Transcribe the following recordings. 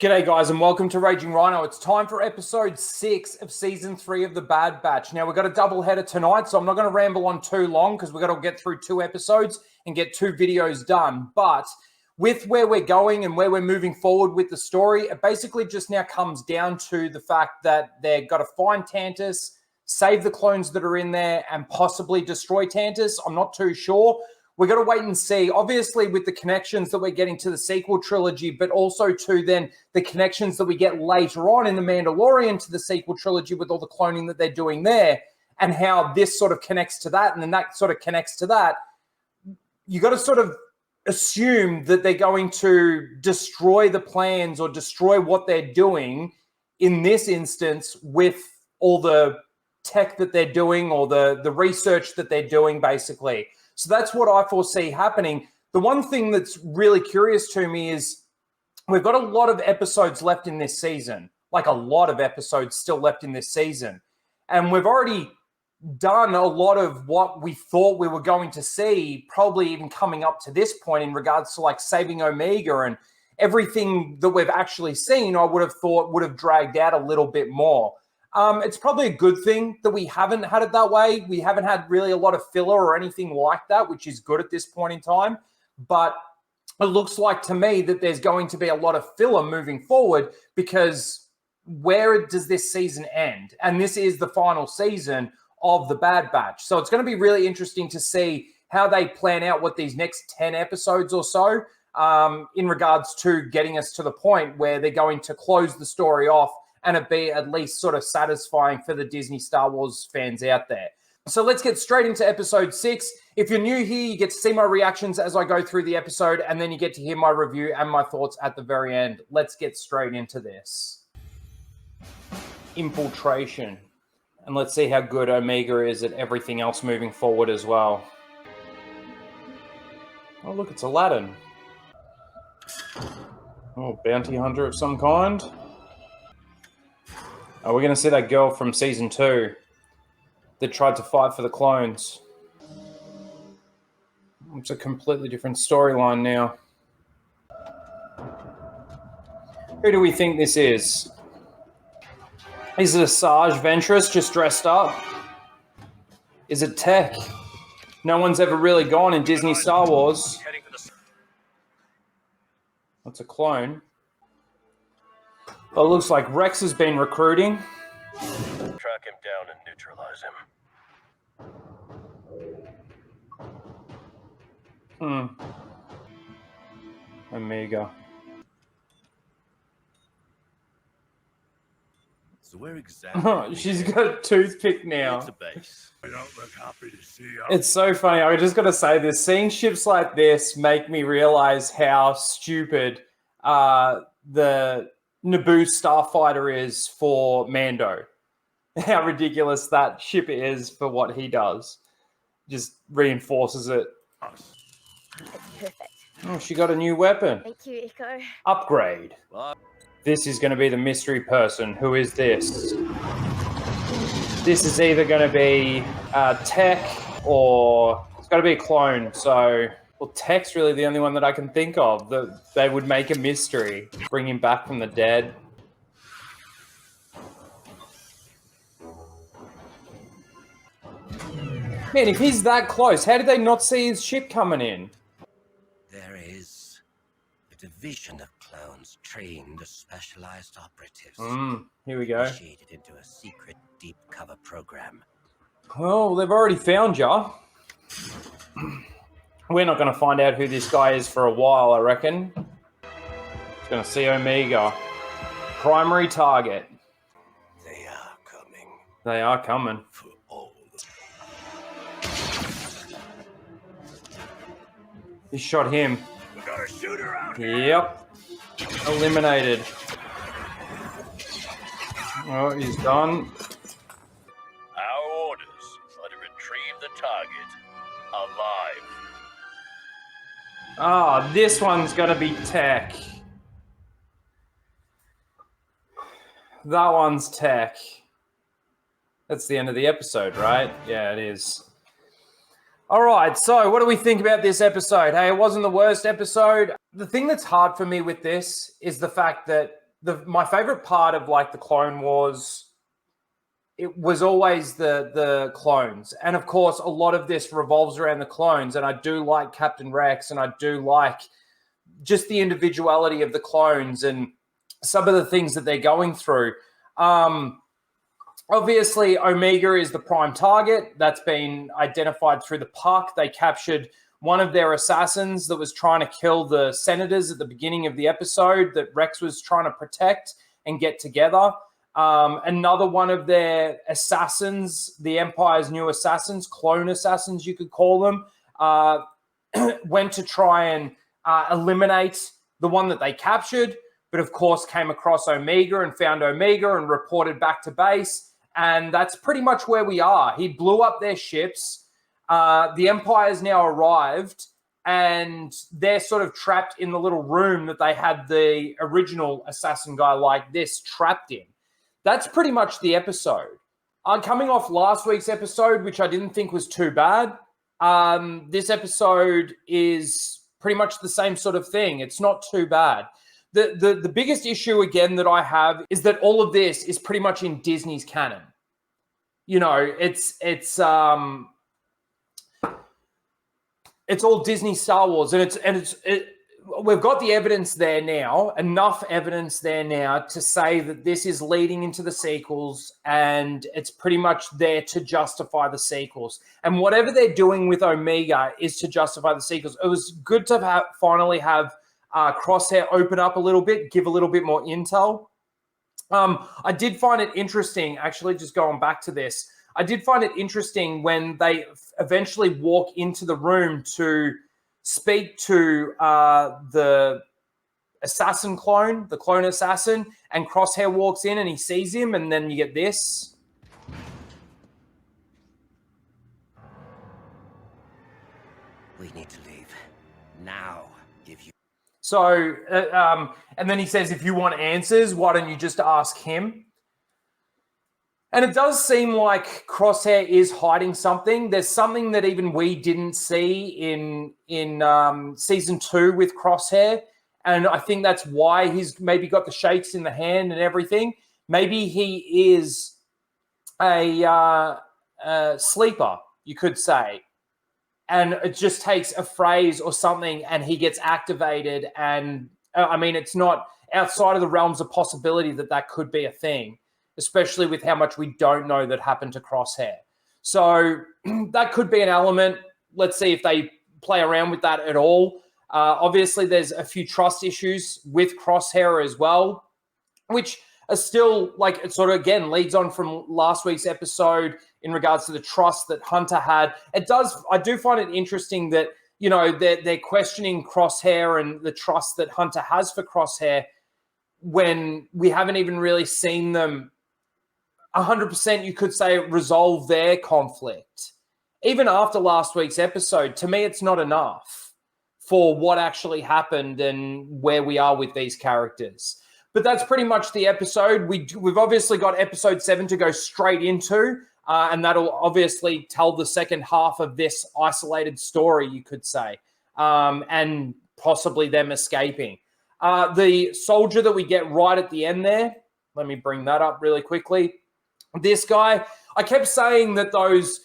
G'day guys and welcome to Raging Rhino. It's time for episode 6 of season 3 of The Bad Batch. Now we've got a double header tonight, so I'm not going to ramble on too long because we've got to get through 2 episodes and get 2 videos done. But with where we're going and where we're moving forward with the story, it basically just now comes down to the fact that they've got to find Tantus, save the clones that are in there, and possibly destroy Tantus. I'm not too sure. We've got to wait and see, obviously, with the connections that we're getting to the sequel trilogy, but also to then the connections that we get later on in The Mandalorian to the sequel trilogy with all the cloning that they're doing there and how this sort of connects to that and then that sort of connects to that. You got to sort of assume that they're going to destroy the plans or destroy what they're doing in this instance with all the tech that they're doing or the research that they're doing, basically. So that's what I foresee happening. The one thing that's really curious to me is we've got a lot of episodes left in this season, like a lot of episodes still left in this season. And we've already done a lot of what we thought we were going to see, probably even coming up to this point in regards to like saving Omega and everything that we've actually seen, I would have thought would have dragged out a little bit more. It's probably a good thing that we haven't had it that way. We haven't had really a lot of filler or anything like that, which is good at this point in time. But it looks like to me that there's going to be a lot of filler moving forward because where does this season end? And this is the final season of The Bad Batch. So it's going to be really interesting to see how they plan out what these next 10 episodes or so in regards to getting us to the point where they're going to close the story off and it be at least sort of satisfying for the Disney Star Wars fans out there. So let's get straight into episode 6. If you're new here, you get to see my reactions as I go through the episode, and then you get to hear my review and my thoughts at the very end. Let's get straight into this. Infiltration. And let's see how good Omega is at everything else moving forward as well. Oh, look, it's Aladdin. Oh, bounty hunter of some kind. Oh, we're going to see that girl from season 2 that tried to fight for the clones. It's a completely different storyline now. Who do we think this is? Is it Asajj Ventress just dressed up? Is it Tech? No one's ever really gone in Disney Star Wars. That's a clone. Well, it looks like Rex has been recruiting. Track him down and neutralize him. Omega. So where exactly? She's got a toothpick now. It's a base. I don't look happy to see you. It's so funny. I just got to say this. Seeing ships like this make me realize how stupid the Naboo starfighter is for Mando. How ridiculous that ship is for what he does. Just reinforces it. It's perfect. Oh, she got a new weapon. Thank you, Echo. Upgrade. What? This is going to be the mystery person. Who is this? This is either going to be Tech or it's got to be a clone. So, well, Tech's really the only one that I can think of that they would make a mystery. Bring him back from the dead. Man, if he's that close, how did they not see his ship coming in? There is a division of clones trained as specialized operatives. Here we go. Initiated into a secret deep cover program. Well, they've already found ya. We're not going to find out who this guy is for a while, I reckon. It's going to see Omega. Primary target. They are coming They are coming. for all. He shot him. We got a shooter out here. Yep. Eliminated. Oh, he's done. Our orders are to retrieve the target alive. Ah, this one's going to be Tech. That one's Tech. That's the end of the episode, right? Yeah, it is. All right, so what do we think about this episode? Hey, it wasn't the worst episode. The thing that's hard for me with this is the fact that my favorite part of like the Clone Wars, it was always the clones. And of course, a lot of this revolves around the clones. And I do like Captain Rex, and I do like just the individuality of the clones and some of the things that they're going through. Obviously, Omega is the prime target. That's been identified through the puck. They captured one of their assassins that was trying to kill the senators at the beginning of the episode that Rex was trying to protect and get together. Another one of their assassins, the Empire's new assassins, clone assassins, you could call them, went to try and eliminate the one that they captured, but of course came across Omega and found Omega and reported back to base. And that's pretty much where we are. He blew up their ships. The Empire's now arrived, and they're sort of trapped in the little room that they had the original assassin guy like this trapped in. That's pretty much the episode. Coming off last week's episode, which I didn't think was too bad, this episode is pretty much the same sort of thing. It's not too bad. The biggest issue, again, that I have is that all of this is pretty much in Disney's canon. You know, it's all Disney Star Wars, and we've got the evidence there now, enough evidence there now to say that this is leading into the sequels, and it's pretty much there to justify the sequels. And whatever they're doing with Omega is to justify the sequels. It was good to finally have Crosshair open up a little bit, give a little bit more intel. I did find it interesting, actually, just going back to this, I did find it interesting when they eventually walk into the room to speak to the assassin clone, the clone assassin, and Crosshair walks in and he sees him, and then you get this. We need to leave now. So, and then he says, if you want answers, why don't you just ask him? And it does seem like Crosshair is hiding something. There's something that even we didn't see in season 2 with Crosshair. And I think that's why he's maybe got the shakes in the hand and everything. Maybe he is a sleeper, you could say. And it just takes a phrase or something and he gets activated. And I mean, it's not outside of the realms of possibility that could be a thing, especially with how much we don't know that happened to Crosshair. So that could be an element. Let's see if they play around with that at all. Obviously, there's a few trust issues with Crosshair as well, which are still, like, it sort of, again, leads on from last week's episode in regards to the trust that Hunter had. I do find it interesting that, you know, they're questioning Crosshair and the trust that Hunter has for Crosshair when we haven't even really seen them 100%, you could say, resolve their conflict. Even after last week's episode, to me, it's not enough for what actually happened and where we are with these characters. But that's pretty much the episode. We've obviously got episode 7 to go straight into, and that'll obviously tell the second half of this isolated story, you could say, and possibly them escaping. The soldier that we get right at the end there, let me bring that up really quickly. This guy, I kept saying that those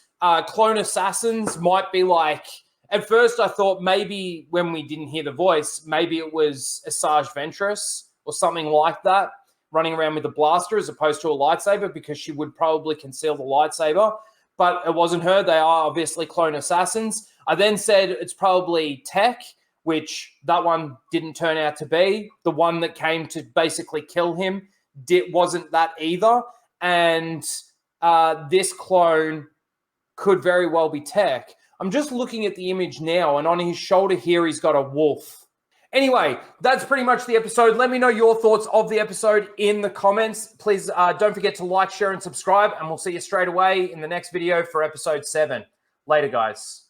clone assassins might be like, at first I thought maybe when we didn't hear the voice, maybe it was Asajj Ventress or something like that, running around with a blaster as opposed to a lightsaber, because she would probably conceal the lightsaber. But it wasn't her. They are obviously clone assassins. I then said it's probably Tech, which that one didn't turn out to be. The one that came to basically kill him wasn't that either. And this clone could very well be Tech. I'm just looking at the image now, and on his shoulder here, he's got a wolf. Anyway, that's pretty much the episode. Let me know your thoughts of the episode in the comments. Please don't forget to like, share, and subscribe, and we'll see you straight away in the next video for episode 7. Later, guys.